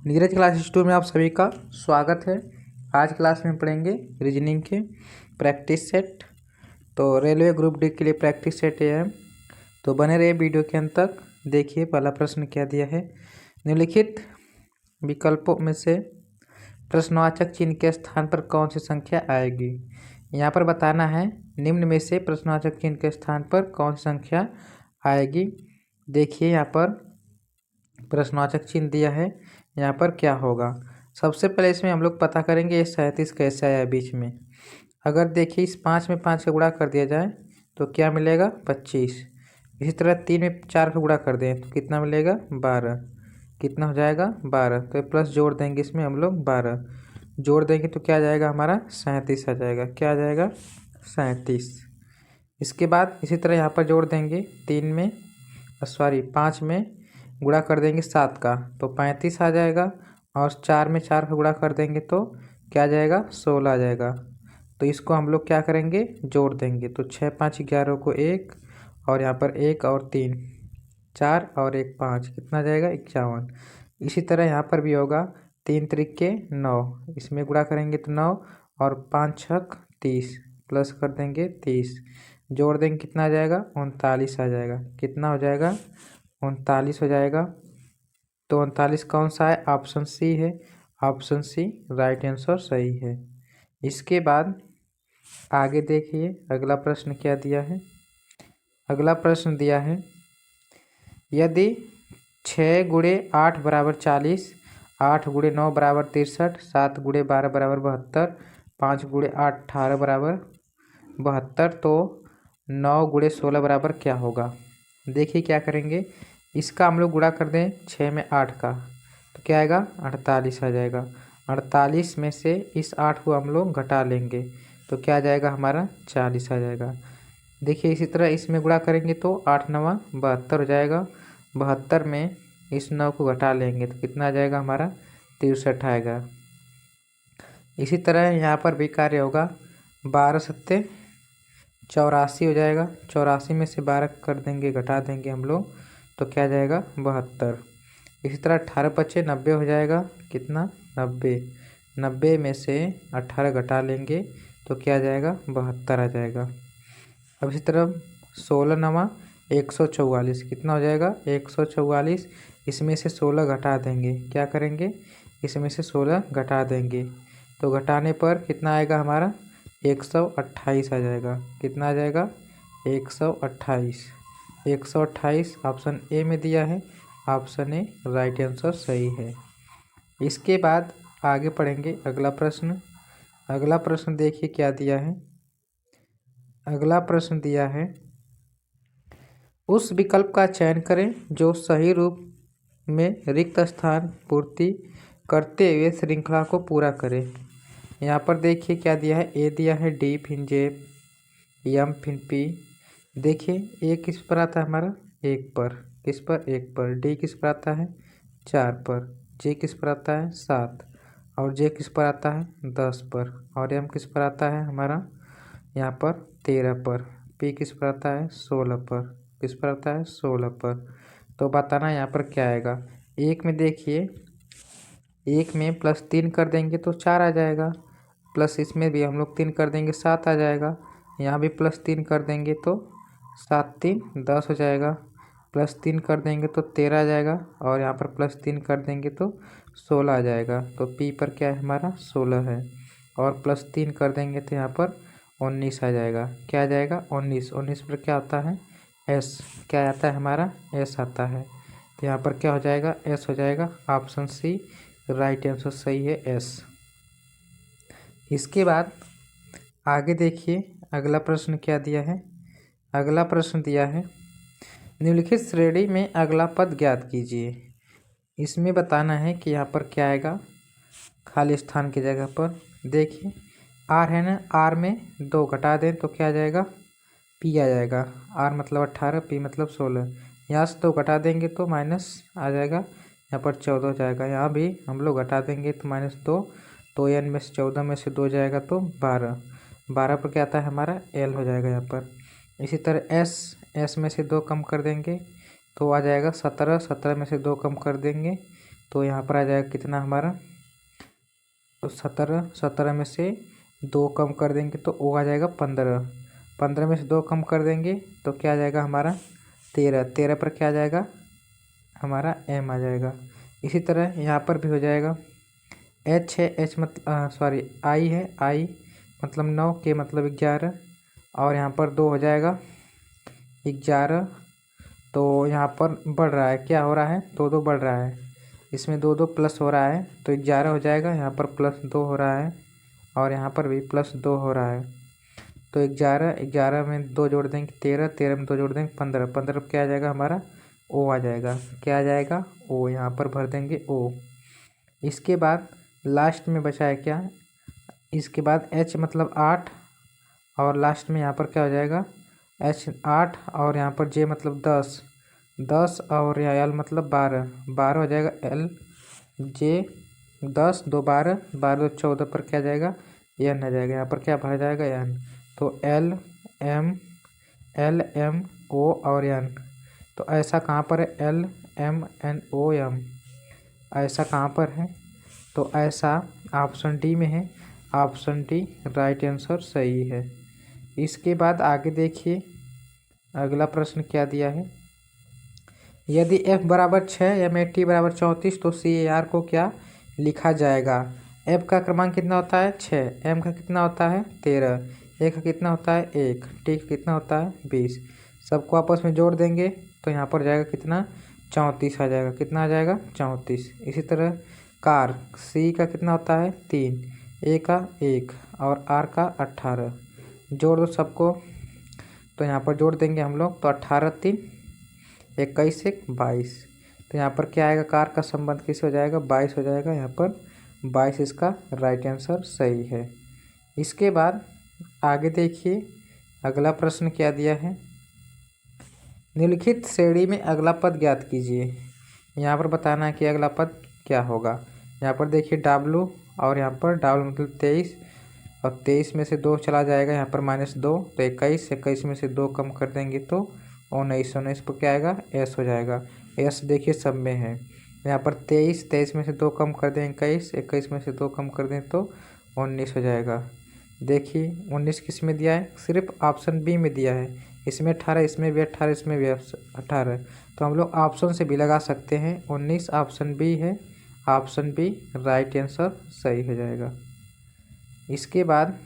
Neeraj class 2 में आप सभी का स्वागत है। आज क्लास में पढ़ेंगे रीजनिंग के प्रैक्टिस सेट। तो रेलवे ग्रुप डी के लिए प्रैक्टिस सेट ये है, तो बने रहिए वीडियो के अंत तक। देखिए पहला प्रश्न क्या दिया है। निम्नलिखित विकल्पों में से प्रश्नवाचक चिन्ह के स्थान पर कौन सी संख्या आएगी। यहाँ पर बताना है निम्न में से प्रश्नवाचक चिन्ह के स्थान पर कौन सी संख्या आएगी। देखिए यहाँ पर प्रश्नवाचक चिन्ह दिया है, यहाँ पर क्या होगा। सबसे पहले इसमें हम लोग पता करेंगे ये 37 कैसे आया बीच में। अगर देखिए इस 5 में 5 का गुणा कर दिया जाए तो क्या मिलेगा 25। इसी तरह 3 में 4 का गुणा कर दें तो कितना मिलेगा 12। कितना हो जाएगा 12। तो प्लस जोड़ देंगे इसमें हम लोग 12 जोड़ देंगे तो क्या आ जाएगा हमारा 37 आ जाएगा। क्या आ जाएगा 37। इसके बाद इसी तरह यहाँ पर जोड़ देंगे 5 में गुणा कर देंगे 7 का तो 35 आ जाएगा। और 4 में 4 का गुणा कर देंगे तो क्या आ जाएगा 16 आ जाएगा। तो इसको हम लोग क्या करेंगे जोड़ देंगे तो 6 5 11 को 1 और यहाँ पर 1 और 3 4 और 1 5 कितना आ जाएगा 51। इसी तरह यहाँ पर भी होगा 3 त्रिके 9, इसमें गुणा करेंगे तो 9 और 5 छक 30 प्लस कर देंगे 30 जोड़ देंगे कितना आ जाएगा 39 आ जाएगा। कितना हो जाएगा 39 हो जाएगा। तो 39 कौन सा है ऑप्शन सी है। ऑप्शन सी राइट आंसर सही है। इसके बाद आगे देखिए अगला प्रश्न क्या दिया है। अगला प्रश्न दिया है यदि 6 गुणे 8 बराबर 40, 8 गुणे 9 बराबर 63, 7 गुणे 12 बराबर 72, 5 गुणे 8 18 बराबर 72 तो 9 गुणे 16 बराबर क्या होगा। देखिए क्या करेंगे, इसका हम लोग गुणा कर दें 6 में 8 का तो क्या आएगा 48 आ जाएगा। 48 में से इस 8 को हम लोग घटा लेंगे तो क्या आ जाएगा हमारा 40 आ जाएगा। देखिए इसी तरह इसमें गुणा करेंगे तो 8 9 72 हो जाएगा। 72 में इस 9 को घटा लेंगे तो कितना आ जाएगा हमारा 63 आएगा। इसी तरह यहाँ पर भी कार्य होगा 12 सत्ते 84 हो जाएगा। 84 में से 12 कर देंगे घटा देंगे हम लोग तो क्या जाएगा 72। इसी तरह 18 पचे 90 हो जाएगा। कितना 90। 90 में से 18 घटा लेंगे तो क्या जाएगा 72 आ जाएगा। अब इसी तरह 16 नवा 144 कितना हो जाएगा 144। इसमें से 16 घटा देंगे, क्या करेंगे इसमें से 16 घटा देंगे तो घटाने पर कितना आएगा हमारा 128 आ जाएगा। कितना आ जाएगा 128। 128 ऑप्शन ए में दिया है। ऑप्शन ए राइट आंसर सही है। इसके बाद आगे पढ़ेंगे अगला प्रश्न। अगला प्रश्न देखिए क्या दिया है। अगला प्रश्न दिया है उस विकल्प का चयन करें जो सही रूप में रिक्त स्थान पूर्ति करते हुए श्रृंखला को पूरा करे। यहाँ पर देखिए क्या दिया है, ए दिया है डी फिर जे एम फिर पी। देखिए ए किस पर आता है हमारा 1 पर, किस पर 1 पर। डी किस पर आता है 4 पर। जे किस पर आता है 7 और जे किस पर आता है 10 पर। और एम किस पर आता है हमारा यहाँ पर 13 पर। पी किस पर आता है 16 पर। किस पर आता है 16 पर। तो बताना यहाँ पर क्या आएगा। 1 में देखिए 1 में +3 कर देंगे तो 4 आ जाएगा। प्लस इसमें भी हम लोग 3 कर देंगे 7 आ जाएगा। यहाँ भी +3 कर देंगे तो 7 3 10 हो जाएगा। +3 कर देंगे तो 13 आ जाएगा और यहाँ पर +3 कर देंगे तो 16 आ जाएगा। तो पी पर क्या है हमारा 16 है और +3 कर देंगे तो यहाँ पर 19 आ जाएगा। क्या आ जाएगा 19। 19 पर क्या आता है एस। क्या आता है हमारा एस आता है। तो यहाँ पर क्या हो जाएगा एस हो जाएगा। ऑप्शन सी राइट आंसर सही है एस। इसके बाद आगे देखिए अगला प्रश्न क्या दिया है। अगला प्रश्न दिया है निम्नलिखित श्रेणी में अगला पद ज्ञात कीजिए। इसमें बताना है कि यहाँ पर क्या आएगा खाली स्थान की जगह पर। देखिए आर है ना, आर में 2 घटा दें तो क्या आ जाएगा पी आ जाएगा। आर मतलब 18 पी मतलब 16। यहाँ से 2 घटा देंगे तो माइनस आ जाएगा, यहाँ पर 14 हो जाएगा। यहाँ भी हम लोग घटा देंगे तो -2 तो एन में से 14 में से 2 जाएगा तो 12। 12 पर क्या आता है हमारा एल हो जाएगा यहाँ पर। इसी तरह एस में से 2 कम कर देंगे तो आ जाएगा 17। 17 में से 2 कम कर देंगे तो यहाँ पर आ जाएगा कितना हमारा, तो 17, 17 में से 2 कम कर देंगे तो ओ आ जाएगा 15, 15 में से 2 कम कर देंगे तो क्या आ जाएगा हमारा 13, 13 पर क्या आ जाएगा हमारा एम आ जाएगा। इसी तरह यहाँ पर भी हो जाएगा। एच है, एच मतलब सॉरी आई है, आई मतलब 9, के मतलब 11, और यहाँ पर 2 हो जाएगा 11। तो यहाँ पर बढ़ रहा है, क्या हो रहा है 2 2 बढ़ रहा है, इसमें 2 2 प्लस हो रहा है तो 11 हो जाएगा। यहाँ पर +2 हो रहा है और यहाँ पर भी +2 हो रहा है। तो 11, 11 में 2 जोड़ देंगे 13, 13 में 2 जोड़ देंगे 15, 15 क्या आ जाएगा हमारा ओ आ जाएगा। क्या आ जाएगा ओ, यहाँ पर भर देंगे ओ। इसके बाद लास्ट में बचा है क्या, इसके बाद एच मतलब 8 और लास्ट में यहाँ पर क्या हो जाएगा एच 8 और यहाँ पर जे मतलब 10, 10 और यहाँ एल मतलब 12, 12 हो जाएगा एल जे 10, 2 12, 12 2 14 पर क्या जाएगा एन आ जाएगा। यहाँ पर क्या भरा जाएगा एन। तो एल एम ओ और एन, तो ऐसा कहाँ पर है L M N O M, ऐसा कहाँ पर है, तो ऐसा ऑप्शन डी में है। ऑप्शन डी राइट आंसर सही है। इसके बाद आगे देखिए अगला प्रश्न क्या दिया है। यदि f बराबर 6 एम ए टी बराबर 34 तो सी ए आर को क्या लिखा जाएगा। f का क्रमांक कितना होता है 6, m का कितना होता है 13, a का कितना होता है 1, t का कितना होता है 20। सबको आपस में जोड़ देंगे तो यहाँ पर जाएगा कितना 34 आ जाएगा। कितना आ जाएगा 34। इसी तरह कार c का कितना होता है 3, a का 1 और r का 18। जोड़ दो सबको तो यहाँ पर जोड़ देंगे हम लोग तो 18 3 21 1 22। तो यहाँ पर क्या आएगा कार का संबंध किससे हो जाएगा 22 हो जाएगा। यहाँ पर 22 इसका राइट आंसर सही है। इसके बाद आगे देखिए अगला प्रश्न क्या दिया है। निम्नलिखित श्रेणी में अगला पद ज्ञात कीजिए। यहाँ पर बताना है कि अगला पद क्या होगा। यहाँ पर देखिए W और यहाँ पर W मतलब 23 और 23 में से 2 चला जाएगा, यहाँ पर -2 तो 21, 21 में से 2 कम कर देंगे तो 19, 19 पर क्या आएगा S हो जाएगा। S देखिए सब में है। यहाँ पर 23, 23 में से 2 कम कर दें 21, 21 में से 2 कम कर दें तो 19 हो जाएगा। देखिए 19 किस में दिया है, सिर्फ ऑप्शन बी में दिया है। इसमें 18, इसमें भी 18, इसमें भी 18, तो हम लोग ऑप्शन से भी लगा सकते हैं। 19 ऑप्शन बी है, ऑप्शन बी राइट आंसर सही हो जाएगा। इसके बाद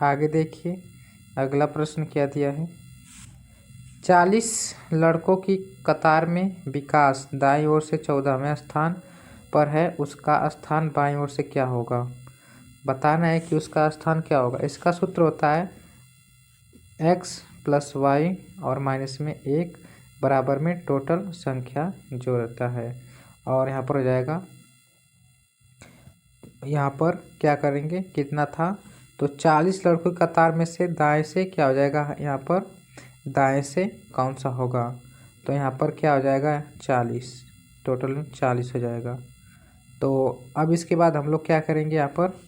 आगे देखिए अगला प्रश्न क्या दिया है। 40 लड़कों की कतार में विकास दाईं ओर से 14वें स्थान पर है, उसका स्थान बाईं ओर से क्या होगा। बताना है कि उसका स्थान क्या होगा। इसका सूत्र होता है x + y और माइनस में 1 बराबर में टोटल संख्या जो रहता है। और यहाँ पर हो जाएगा, यहाँ पर क्या करेंगे कितना था, तो 40 लड़कों की कतार में से दाएं से क्या हो जाएगा, यहाँ पर दाएं से कौन सा होगा, तो यहाँ पर क्या हो जाएगा 40, टोटल में 40 हो जाएगा। तो अब इसके बाद हम लोग क्या करेंगे, यहाँ पर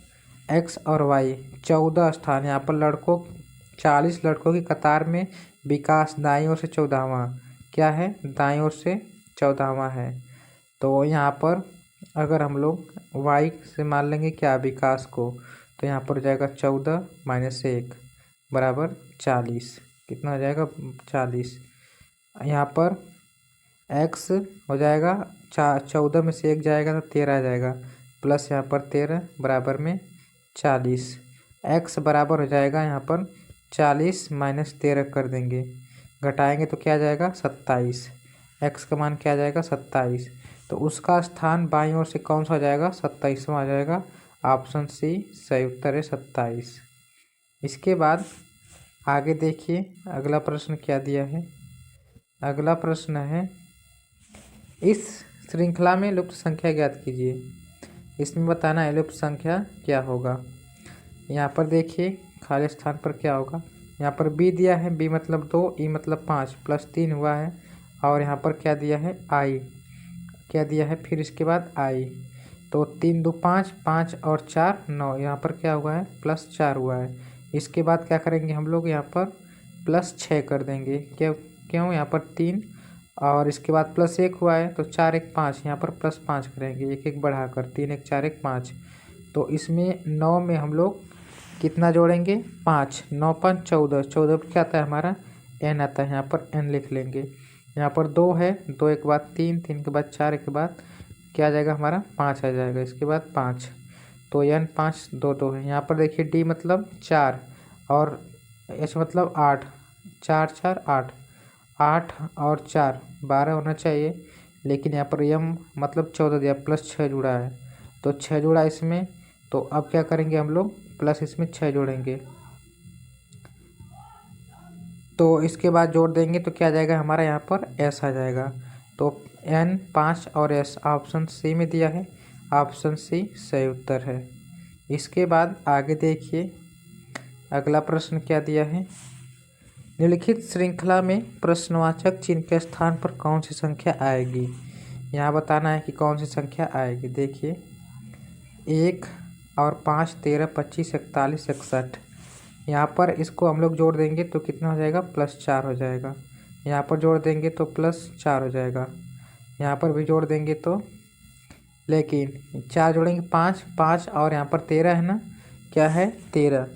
x और y 14 स्थान, यहाँ पर लड़कों 40 लड़कों की कतार में विकास दाईं ओर से 14वां क्या है, दाईं ओर से 14वां है। तो यहाँ पर अगर हम लोग y से मान लेंगे क्या विकास को, तो यहाँ पर हो जाएगा 14 - 1 बराबर 40। कितना हो जाएगा 40। यहाँ पर x हो जाएगा 14 में से 1 जाएगा तो 13 आ जाएगा, प्लस यहाँ पर 13 बराबर में 40। x बराबर हो जाएगा यहाँ पर 40 - 13 कर देंगे, घटाएंगे तो क्या आ जाएगा 27। x का मान क्या आ जाएगा 27। तो उसका स्थान बाईं ओर से कौन सा हो जाएगा 27वां आ जाएगा। ऑप्शन सी सही उत्तर है 27। इसके बाद आगे देखिए अगला प्रश्न क्या दिया है। अगला प्रश्न है, इस श्रृंखला में लुप्त संख्या ज्ञात कीजिए। इसमें बताना है लुप्त संख्या क्या होगा। यहाँ पर देखिए खाली स्थान पर क्या होगा, यहाँ पर b दिया है, b मतलब 2, e मतलब 5 + 3 हुआ है, और यहाँ पर क्या दिया है i, क्या दिया है फिर इसके बाद i, तो 3 2 5, 5 और 4 9, यहाँ पर क्या हुआ है +4 हुआ है। इसके बाद क्या करेंगे हम लोग, यहाँ पर +6 कर देंगे। क्यों, यहाँ पर 3 और इसके बाद +1 हुआ है तो 4 1 5, यहाँ पर +5 करेंगे, एक एक बढ़ाकर 3 1 4 1 5। तो इसमें 9 में हम लोग कितना जोड़ेंगे 5, 9 5 14, 14 पर क्या आता है हमारा n आता है, यहाँ पर n लिख लेंगे। यहाँ पर 2 है, 2 एक बाद 3, 3 के बाद 4 के बाद क्या आ जाएगा हमारा 5 आ जाएगा, इसके बाद 5, तो n 5 2 2 है। यहाँ पर देखिए d मतलब 4 और h मतलब 8, 4 4 8, 8 और 4 12 होना चाहिए, लेकिन यहाँ पर m मतलब 14 दिया, +6 जुड़ा है तो 6 जुड़ा इसमें। तो अब क्या करेंगे हम लोग प्लस इसमें 6 जोड़ेंगे, तो इसके बाद जोड़ देंगे तो क्या आ जाएगा हमारा यहाँ पर s आ जाएगा। तो n 5 और s ऑप्शन सी में दिया है, ऑप्शन सी सही उत्तर है। इसके बाद आगे देखिए अगला प्रश्न क्या दिया है, निम्नलिखित श्रृंखला में प्रश्नवाचक चिन्ह के स्थान पर कौन सी संख्या आएगी। यहाँ बताना है कि कौन सी संख्या आएगी। देखिए 1 और 5 13 25 41 61, यहाँ पर इसको हम लोग जोड़ देंगे तो कितना हो जाएगा +4 हो जाएगा। यहाँ पर जोड़ देंगे तो +4 हो जाएगा, यहाँ पर भी जोड़ देंगे तो, लेकिन 4 जोड़ेंगे 5 5 और यहाँ पर 13 है ना, क्या है 13,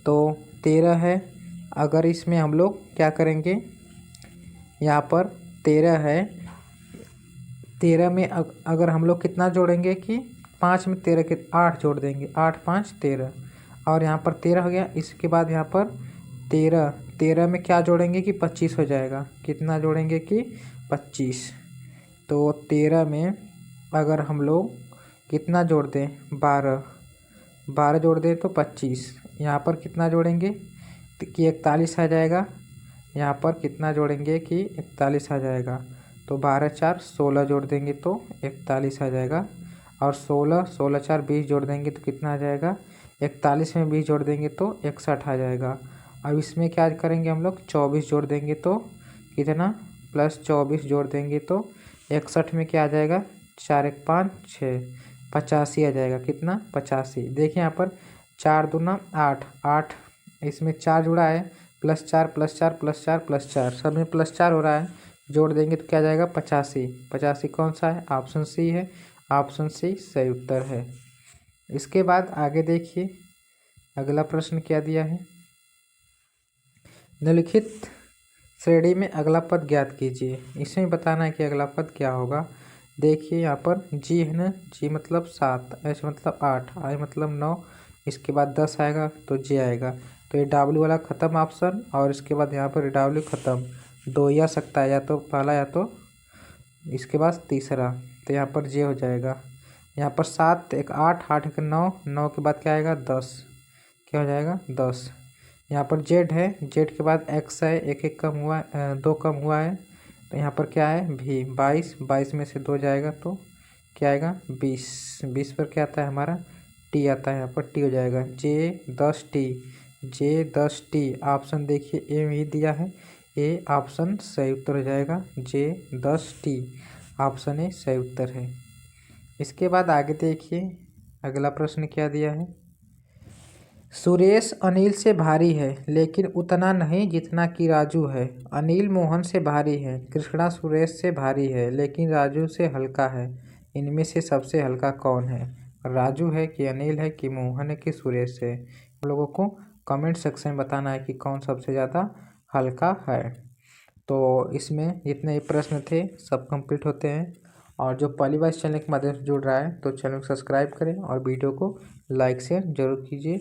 तो 13 है। अगर इसमें हम लोग क्या करेंगे, यहाँ पर 13 है, 13 में अगर हम लोग कितना जोड़ेंगे कि 5 में 13 के 8 जोड़ देंगे, 8 5 13 और यहाँ पर 13 हो गया। इसके बाद यहाँ पर 13 में क्या जोड़ेंगे कि 25 हो जाएगा, कितना जोड़ेंगे कि 25, तो 13 में अगर हम लोग कितना जोड़ दें 12 जोड़ दें तो 25, यहाँ पर कितना जोड़ेंगे कि 41 आ जाएगा, यहाँ पर कितना जोड़ेंगे कि 41 आ जाएगा, तो 12 4 16 जोड़ देंगे तो 41 आ जाएगा, और 16 16 4 20 जोड़ देंगे तो कितना आ जाएगा, 41 में 20 जोड़ देंगे तो 61 आ जाएगा। अब इसमें क्या करेंगे हम लोग 24 जोड़ देंगे तो कितना +24 जोड़ देंगे तो 61 में क्या आ जाएगा 4 1 5 6 85 आ जाएगा, कितना 85। देखिए यहाँ पर 4 दूना 8 8, इसमें 4 जुड़ा है, +4 +4 +4 +4 सब में +4 हो रहा है, जोड़ देंगे तो क्या जाएगा 85। 85 कौन सा है, ऑप्शन सी है, ऑप्शन सी सही उत्तर है। इसके बाद आगे देखिए अगला प्रश्न क्या दिया है, निम्नलिखित श्रेणी में अगला पद ज्ञात कीजिए। इसमें बताना है कि अगला पद क्या होगा। देखिए यहाँ पर जी है ना, जी मतलब 7, एच मतलब 8, आई मतलब 9, इसके बाद 10 आएगा तो जे आएगा, तो ये डब्ल्यू वाला ख़त्म ऑप्शन, और इसके बाद यहाँ पर डब्ल्यू ख़त्म, 2 ही आ सकता है, या तो पहला या तो इसके बाद तीसरा, तो यहाँ पर जे हो जाएगा। यहाँ पर 7 1 8 8 1 9, 9 के बाद क्या आएगा 10, क्या हो जाएगा 10। यहाँ पर जेड है, जेड के बाद एक्स है, एक एक कम हुआ 2 कम हुआ है, तो यहाँ पर क्या है भी 22, 22 में से 2 जाएगा तो क्या आएगा 20, 20 पर क्या आता है हमारा टी आता है, यहाँ पर टी हो जाएगा, जे 10 टी, जे 10 टी ऑप्शन देखिए ए में ही दिया है, ए ऑप्शन सही उत्तर हो जाएगा, जे 10 टी ऑप्शन ए सही उत्तर है। इसके बाद आगे देखिए अगला प्रश्न क्या दिया है, सुरेश अनिल से भारी है लेकिन उतना नहीं जितना कि राजू है। अनिल मोहन से भारी है, कृष्णा सुरेश से भारी है लेकिन राजू से हल्का है। इनमें से सबसे हल्का कौन है, राजू है कि अनिल है कि मोहन है कि सुरेश है। आप लोगों को कमेंट सेक्शन में बताना है कि कौन सबसे ज़्यादा हल्का है। तो इसमें जितने भी प्रश्न थे सब कंप्लीट होते हैं, और जो पहली बार इस चैनल के माध्यम से जुड़ रहा है तो चैनल को सब्सक्राइब करें और वीडियो को लाइक शेयर जरूर कीजिए।